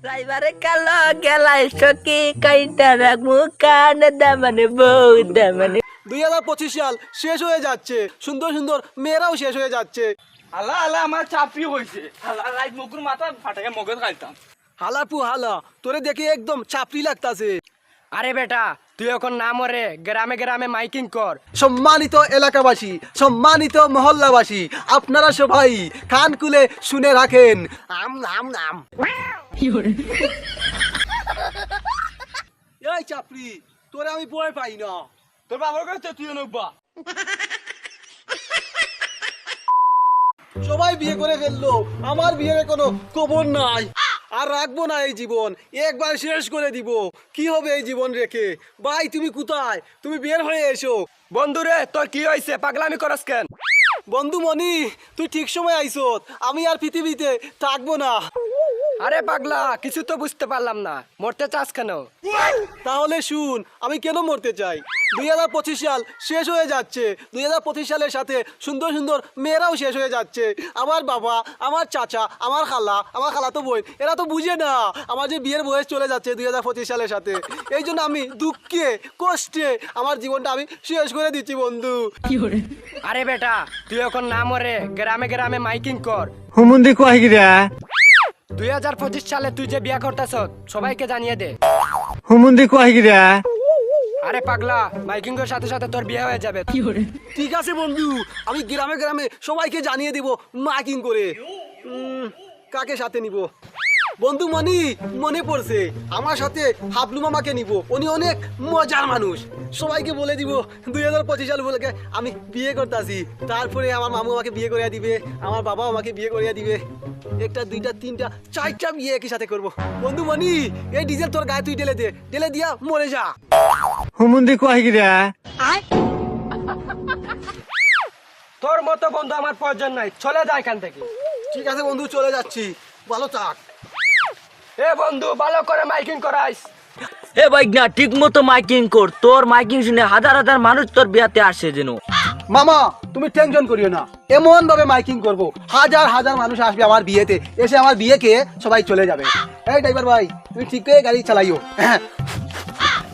রাইবারে কালো গেলাই সকি কাইটা রাখমু কান দামানে বউ দামানে। 2025 সাল শেষ হয়ে যাচ্ছে, সুন্দর সুন্দর মেয়েরাও শেষ হয়ে যাচ্ছে। আল্লাহ আল্লাহ আমার চাপি হয়েছে। আল্লাহ রাত মুকুর মাথা ফাটাকে মগজ খাইতাম। হালাপু হালা, তোরে দেখে একদম চাপড়ি লাগতাছে। আরে বেটা তুই এখন না মরে গ্রামে গ্রামে মাইকিং কর। সম্মানিত এলাকাবাসী, সম্মানিত মহল্লাবাসী, আপনারা সবাই কান খুলে শুনে রাখেন। আম নাম নাম এই চাপড়ি, তোরে আমি ভয় পাই না। তোর বাবার কাছে তুই নব্বা। সবাই বিয়ে করে ফেললো, আমার বিয়ের কোনো খবর নাই। আর রাখবো না এই জীবন, একবার শেষ করে দিব। কি হবে এই জীবন রেখে? ভাই তুমি কোথায়? তুমি বের হয়ে এসো। বন্ধুরে তোর কি হয়েছে, পাগলামি করস কেন? বন্ধু মনি, তুই ঠিক সময় আইছত। আমি আর পৃথিবীতে থাকবো না। আরে পাগলা, কিছু তো বুঝতে পারলাম না, মরতে চাস কেন? তাহলে শুন, আমি কেন মরতে চাই। 2025 সাল শেষ হয়ে যাচ্ছে। 2025 সালের সাথে সুন্দর সুন্দর মেয়েরাও শেষ হয়ে যাচ্ছে। আমার বাবা, আমার চাচা, আমার খালা তো বোন, এরা তো বুঝে না আমার যে বিয়ের বয়স চলে যাচ্ছে 2025 সালের সাথে। এই জন্য আমি দুঃখে কষ্টে আমার জীবনটা আমি শেষ করে দিচ্ছি বন্ধু। আরে বেটা তুই এখন না মরে গ্রামে গ্রামে মাইকিং কর। হুমুন্দি কয় গিরা 2025 সালে তুই যে বিয়া করতেছ সবাইকে জানিয়ে দে। হুমুন্দি কয় গিরা আরে পাগলা, মাইকিং এর সাথে সাথে তোর বিয়ে হয়ে যাবে। ঠিক আছে বন্ধু, আমি গ্রামে গ্রামে সবাইকে জানিয়ে দিব মাইকিং করে। কাকে সাথে নিব? বন্ধু মনি, মনে পড়ছে আমার সাথে হাবলু মামাকে নিব। উনি অনেক মজার মানুষ। সবাইকে বলে দিব 2025 সাল বলে আমি বিয়ে করতেছি। তারপরে আমার মামু আমাকে বিয়ে করিয়া দিবে, আমার বাবা আমাকে বিয়ে করিয়া দিবে। একটা দুইটা তিনটা চারটা বিয়ে একই সাথে করব। বন্ধু মনি, এই ডিজেল তোর গায়ে তুই ঢেলে দিয়া মরে যা। হুমুন্দি কয় গিরা তোর মতো বন্ধু আমার প্রয়োজন নাই, চলে যা এখান থেকে। ঠিক আছে বন্ধু, চলে যাচ্ছি, ভালো থাক। এ বন্ধু ভালো করে মাইকিং করাইস। এ বাইগনা ঠিক মতো মাইকিং কর, তোর মাইকিং শুনে হাজার হাজার মানুষ তোর বিয়াতে আসে যেন। মামা তুমি টেনশন করিও না, এমন ভাবে মাইকিং করব হাজার হাজার মানুষ আসবে আমার বিয়েতে, এসে আমার বিয়েকে সবাই চলে যাবে। এই ড্রাইভার ভাই, তুমি ঠিক করে গাড়ি চালাইও।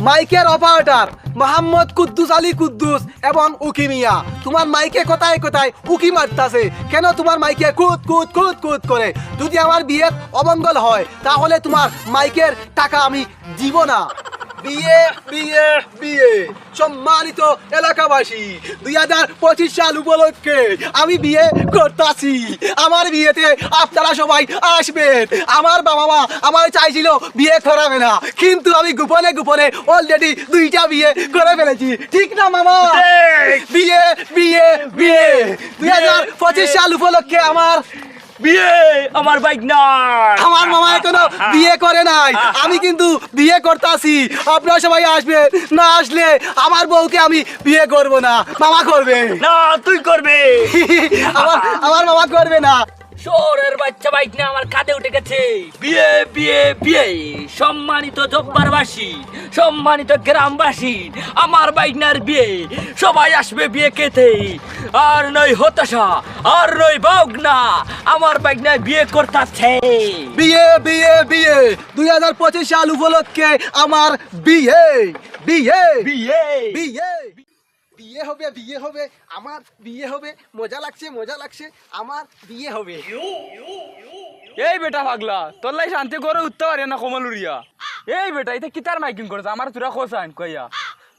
মাইকের অপারেটর মোহাম্মদ কুদ্দুস আলী কুদ্দুস এবং উকি মিয়া, তোমার মাইকে কোথায় কোথায় উকি মারতাছে কেন? তোমার মাইকে কুদ কুদ কুদ কুদ করে। যদি আমার বিয়ের অমঙ্গল হয় তাহলে তোমার মাইকের টাকা আমি দিব না। বিয়ে বিয়ে বিয়ে। সম্মানিত এলাকাবাসী, 2025 সাল উপলক্ষে আমি বিয়ে করতাছি। আমার বিয়েতে আপনারা সবাই আসবেন। আমার বাবা মা আমার চাইছিল বিয়ে করাবে না, কিন্তু আমি গোপনে গোপনে অলরেডি 2টা বিয়ে করে ফেলেছি। ঠিক না মামা? বিয়ে বিয়ে বিয়ে। 2025 সাল উপলক্ষে আমার বিয়ে। আমার বাইগনা, আমার মামা এখনো বিয়ে করে নাই, আমি কিন্তু বিয়ে করতেছি। আপনারা সবাই আসবে, না আসলে আমার বউকে আমি বিয়ে করব না, মামা করবে। না তুই করবে। আমার মামা করবে না। শোরের বাচ্চা বাইগনা আমার কাঁধে উঠে গেছে। বিয়ে বিয়ে বিয়ে। সম্মানিত জব্বারবাসী, সম্মানিত গ্রামবাসী, আমার বাইগনার বিয়ে। সবাই আসবে বিয়ে খেতে। আর নয় হতাশা, আর নয় বাগনা, আমার বাইগনার বিয়ে করতেছে। বিয়ে বিয়ে বিয়ে। 2025 সাল উপলক্ষে আমার বিয়ে বিয়ে বিয়ে বিয়ে। বিয়ে হবে বিয়ে হবে, আমার বিয়ে হবে। মজা লাগছে মজা লাগছে, আমার বিয়ে হবে। এই বেটা পাগলা, তোর লাই শান্তি করে উঠতে পারে না কমলুরিয়া। এই বেটা এটা কিতার মাইকিং করেছে আমার তোরা খোঁচান কইয়া।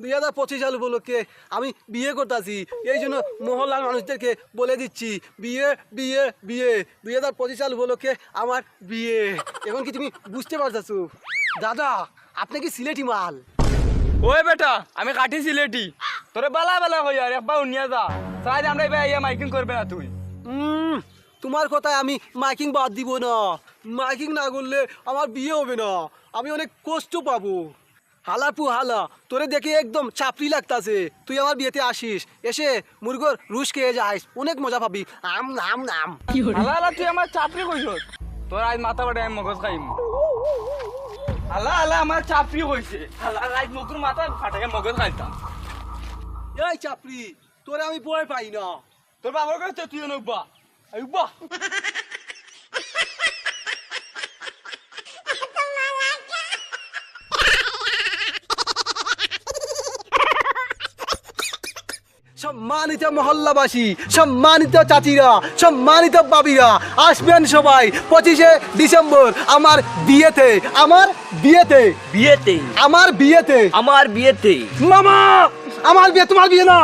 2025 সাল উপলক্ষে আমি বিয়ে করতেছি, এই জন্য মহল্লার মানুষদেরকে বলে দিচ্ছি বিয়ে বিয়ে বিয়ে। 2025 সাল উপলক্ষে আমার বিয়ে। এখন কি তুমি বুঝতে পারছো? দাদা আপনি কি সিলেটি মাল? ওই বেটা আমি কাটি সিলেটি, তোরে বালা বালা কই আর একবার উনিয়া যা চাই আমরা এবার ইয়া মাইকিং করবে না তুই। তোমার কথায় আমি মাইকিং বাদ দিব না। মাইকিং না করলে আমার বিয়ে হবে না, আমি অনেক কষ্ট পাবো। হালাপু হালা, তোরে দেখে একদম চাপড়ি লাগতাছে। তুই আমার বিয়েতে আসিস, এসে মুরগোর রুশ খেয়ে যাইস, অনেক মজা পাবি। আম নাম নাম। আল্লাহ আল্লাহ তুই আমার চাপড়ি কইছ, তোর আজ মাথা বাড়ে আমি মগজ খাইম। আল্লাহ আল্লাহ আমার চাপড়ি কইছে, আল্লাহ আজ মুকুর মাথা ফাটাকে মগজ খাইতাম। এই চাপড়ি, তোরে আমি ভয় পাই না। তোর বাবার কাছে তুই নব্বা। আইবা সম্মানিত মহল্লাবাসী, সম্মানিত চাচিরা, সম্মানিত বাবিরা, আসবেন সবাই 25শে ডিসেম্বর আমার বিয়েতে, আমার বিয়েতে, বিয়েতে, আমার বিয়েতে। আমার বিয়েতে। মামা, আমার বিয়ে, তোমার বিয়ে না,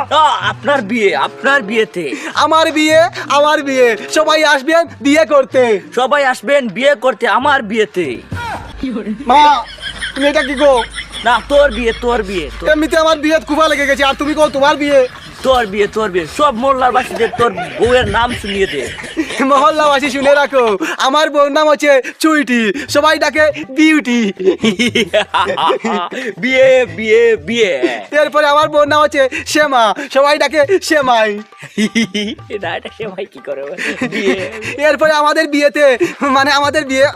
আপনার বিয়ে, আপনার বিয়েতে। আমার বিয়ে, আমার বিয়ে। সবাই আসবেন বিয়ে করতে। সবাই আসবেন বিয়ে করতে আমার বিয়েতে। মা, তুমি এটা কি গো? না, তোর বিয়ে, তোর বিয়ে, এমনিতে আমার বিয়ে কুফা লেগে গেছে, আর তুমি কো তোমার বিয়ে। তোর বিয়ে, তোর বিয়ে। সব মোল্লার বাসীদের তোর বউয়ের নাম শুনিয়ে দে। মহল্লাবাসী শুনে রাখো, আমার বউর নাম হচ্ছে চুইটি, সবাই ডাকে বিউটি। বিয়ে, বিয়ে, বিয়ে। এরপরে আমার বউর নাম হচ্ছে শ্যামা, সবাই ডাকে শ্যামাই। না, এটা সে ভাই কি করে বিয়ে। এরপরে আমাদের বিয়েতে, মানে আমাদের বিয়ে,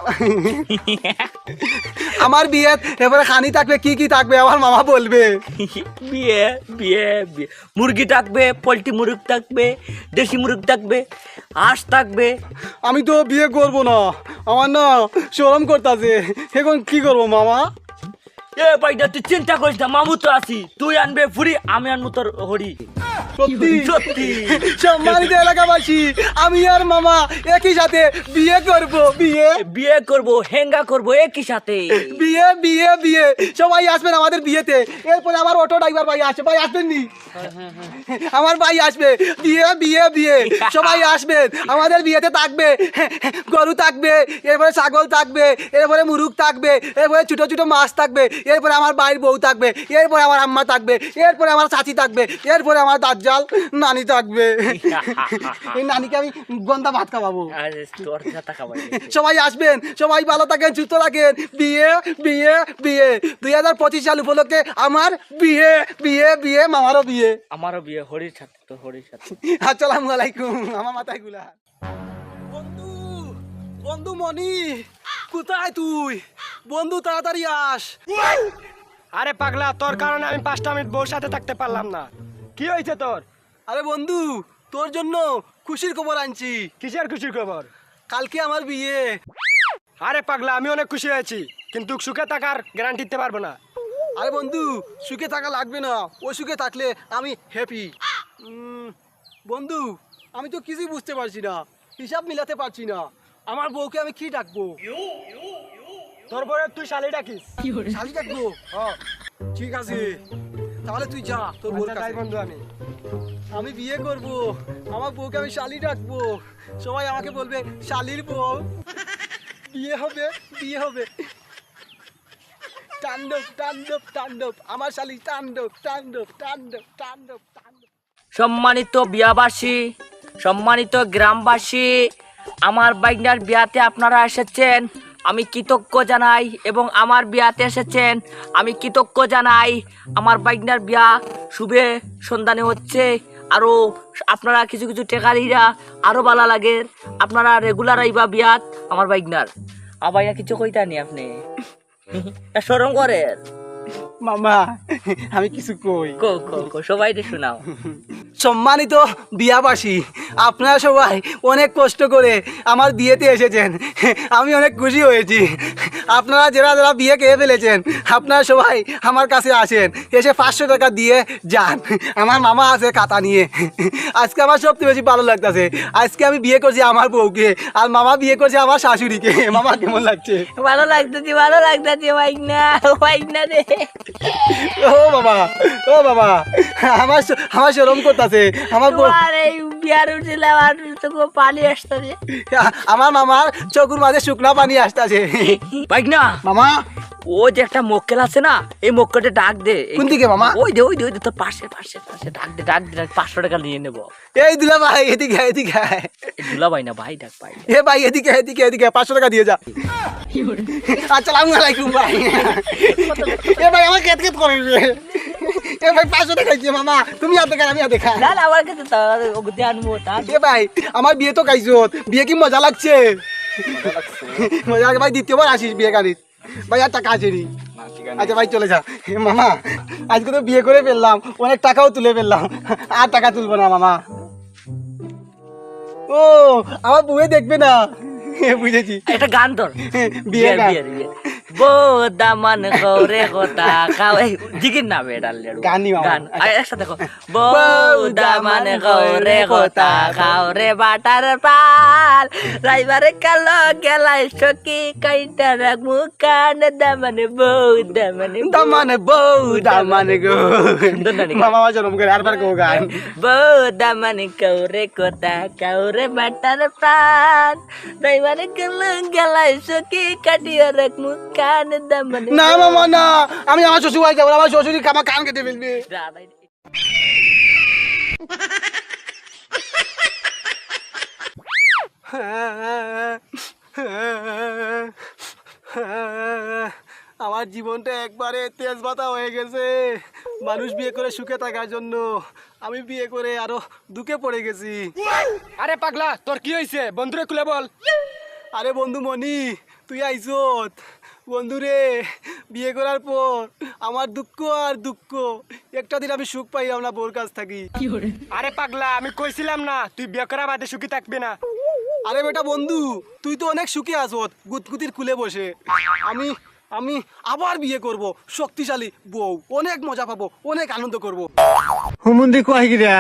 আমার বিয়ে এরপরে খানি থাকবে, কি কি থাকবে আমার মামা বলবে। বিয়ে, বিয়ে, বিয়ে। মুরগি থাকবে, পোলট্রি মুরগ থাকবে, দেশি মুরগ থাকবে, হাঁস থাকবে। আমি তো বিয়ে করবো না, আমার না শরম করতেছে, এখন কি করবো মামা? এ ভাইটা তুই চিন্তা করিস না, মামু তো আছি। তুই আনবে ফুরি, আমি আনবো তোর হরি। সত্যি সত্যি। সম্মানিত এলাকাবাসী, আমি আর মামা একই সাথে বিয়ে করব। বিয়ে, বিয়ে করব, হেঙ্গা করব একই সাথে। বিয়ে, বিয়ে, বিয়ে। সবাই আসবেন আমাদের বিয়েতে। এরপরে আমার অটো ড্রাইভার ভাই আসবে, ভাই আসবেন নি? আমার ভাই আসবে। বিয়ে, বিয়ে, বিয়ে। সবাই আসবেন আমাদের বিয়েতে। থাকবে গরু থাকবে, এরপরে ছাগল থাকবে, এরপরে মুরগ থাকবে, এরপরে ছোট ছোট মাছ থাকবে, এরপরে আমার ভাইয়ের বউ থাকবে, এরপরে আমার আম্মা থাকবে, এরপরে আমার চাচি থাকবে, এরপরে আমার দাজ্জাল নানি থাকবে। এই নানিকে আমি গন্ধা ভাত খাওয়াবো। আরে তোর কথা খাবার। সবাই আসবেন, সবাই ভালো থাকেন, সুস্থ থাকেন। বিয়ে, বিয়ে, বিয়ে। 2025 সাল উপলক্ষে আমার বিয়ে, বিয়ে, বিয়ে, মামারও বিয়ে। আমারও বিয়ে, হরির সাথে, তো হরির সাথে। আসসালামু আলাইকুম। আমার মাথায় গুলা। বন্ধু, বন্ধু মনি, কোথায় তুই? বন্ধু তাড়াতাড়ি আস। আরে পাগলা, তোর কারণে আমি 5টা মিনিট বউর সাথে থাকতে পারলাম না। কি হয়েছে তোর? আরে বন্ধু, তোর জন্য খুশির খবর আনছি। কিসের খুশির খবর? কালকে আমার বিয়ে। আরে পাগলা, আমি অনেক খুশি হয়েছি, কিন্তু সুখে থাকার গ্যারান্টি দিতে পারবো না। আরে বন্ধু, সুখে থাকা লাগবে না, ও সুখে থাকলে আমি হ্যাপি। বন্ধু, আমি তো কিছুই বুঝতে পারছি না, হিসাব মিলাতে পারছি না। আমার বউকে আমি কি ডাকবো? তোর বউয়ের তুই শালি ডাকিস। শালি ডাকবো? হ্যাঁ, ঠিক আছে, তাহলে তুই যা তোর বউর আচ্ছা, তাই কাছে। বন্ধু, আমি বিয়ে করব, আমার বউকে আমি শালি ডাকবো, সবাই আমাকে বলবে শালির বউ। বিয়ে হবে, বিয়ে হবে। তাণ্ডব, তাণ্ডব, তাণ্ডব, আমার শালি তাণ্ডব, তাণ্ডব, তাণ্ডব, তাণ্ডব, তাণ্ডব। সম্মানিত বিয়াবাসী, সম্মানিত গ্রামবাসী, আমার বাইকনার বিয়াতে আপনারা এসেছেন, আমি কৃতজ্ঞ জানাই। এবং আমার বিয়াতে এসেছেন, আমি কৃতজ্ঞ জানাই। আমার বাইকনার বিয়া শুভে সন্ধানে হচ্ছে। আরও আপনারা কিছু কিছু টেকারিরা আরও ভালো লাগে, আপনারা রেগুলার আইবা বিয়াত আমার বাইকনার। আমার বাইনা কিছু কইতা নি আপনি? শরম করেন? মামা, আমি কিছু কই। কো কো কো, সবাই শোনাও। সম্মানিত বিয়াবাসী, আপনারা সবাই অনেক কষ্ট করে আমার বিয়েতে এসেছেন, আমি অনেক খুশি হয়েছি। আপনারা যারা যারা বিয়ে খেয়ে ফেলেছেন, আপনারা সবাই আমার কাছে আসেন, এসে 500 টাকা দিয়ে যান। আমার মামা আছে খাতা নিয়ে। আজকে আমার সবচেয়ে বেশি ভালো লাগতেছে, আজকে আমি বিয়ে করছি আমার বউকে, আর মামা বিয়ে করছে আমার শাশুড়িকে। মামা কেমন লাগছে? ভালো লাগতেছে, ভালো লাগতেছে বাইকনা, বাইকনা রে। ও বাবা, ও বাবা, আমার আমার শরম করতেছে। আমার বউ, তোমার এই বিয়ার উঠছিলাম আর তোকে পানি আসতেছে। আমার মামার চকুর মাঝে শুকনা পানি আসতেছে। বাইকনা মামা, ও যে একটা মক্কেল আছে না, এই মক্কেলটা ডাক দে। কোন দিকে মামা? ওই দে, ওই দে, ওই দে, তোর পাশে পাশে পাশে ডাক দে, ডাক দে, 500 টাকা নিয়ে নেবো। এই দুলা ভাই, এদিকে এদিকে। দুলা ভাই না, ভাই ডাক, ভাই। এ ভাই, এদিকে এদিকে এদিকে, 500 টাকা দিয়ে যা। আসসালামু আলাইকুম ভাই। এ ভাই, আমার কেট কেট করে রে। এ ভাই, 500 টাকা দিয়ে মামা, তুমি আর দেখা, আমি আর দেখা। না না, আমার কাছে তো ওগুতে আনবো তা। এ ভাই, আমার বিয়ে তো খাইছো, বিয়ে কি মজা লাগছে? মজা লাগে ভাই, দ্বিতীয়বার আসিস বিয়ে গাড়ি। ভাই আর টাকা আছে নি? আচ্ছা ভাই, চলে যা। মামা, আজকে তো বিয়ে করে ফেললাম, অনেক টাকাও তুলে ফেললাম, আর টাকা তুলবো না মামা। ও, আমার বউয়ে দেখবে না, বুঝেছি। একটা গান তোর, বিয়ে গান। বিয়ে বউ দামান করে কথা খাও এই জিগির না বেডাল গানই মামা। গান একসাথে দেখো বউ দামান করে কথা খাও রে বাটার পাল রাইবারে কালো গেলাই সকি কাইটা রাখ মুখান দামানে বউ দামানে দামানে বউ দামানে গো সুন্দর না নি? মামা জন্ম করে আরবার কো গান বউ দামানে কাউরে কথা কাউরে বাটার পাল রাইবারে কালো গেলাই সকি কাটিয়া রাখ মুখান দামানে না মামা না আমি আমার শ্বশুর বাড়ি যাবো আমার শ্বশুরই আমার কান কেটে ফেলবে আমার জীবনটা একবারে তেজপাতা হয়ে গেছে মানুষ বিয়ে করে সুখে থাকার জন্য আমি বিয়ে করে আরো দুঃখে পড়ে গেছি আরে পাগলা তোর কি হয়েছে বন্ধুরে খুলে বল। আরে বন্ধু মনি তুই আইছত বন্ধুরে বিয়ে করার পর আমার দুঃখ আর দুঃখ একটা দিন আমি সুখ পাইলাম না বোর কাছ থাকি আরে পাগলা আমি কইছিলাম না তুই বিয়ে করা বাদে সুখী থাকবি না। আরে বেটা বন্ধু তুই তো অনেক সুখে আসত গুতগুতির খুলে বসে আমি আমি আবার বিয়ে করব শক্তিশালী বউ অনেক মজা পাবো অনেক আনন্দ করব হুমুন্দি কয় গিরা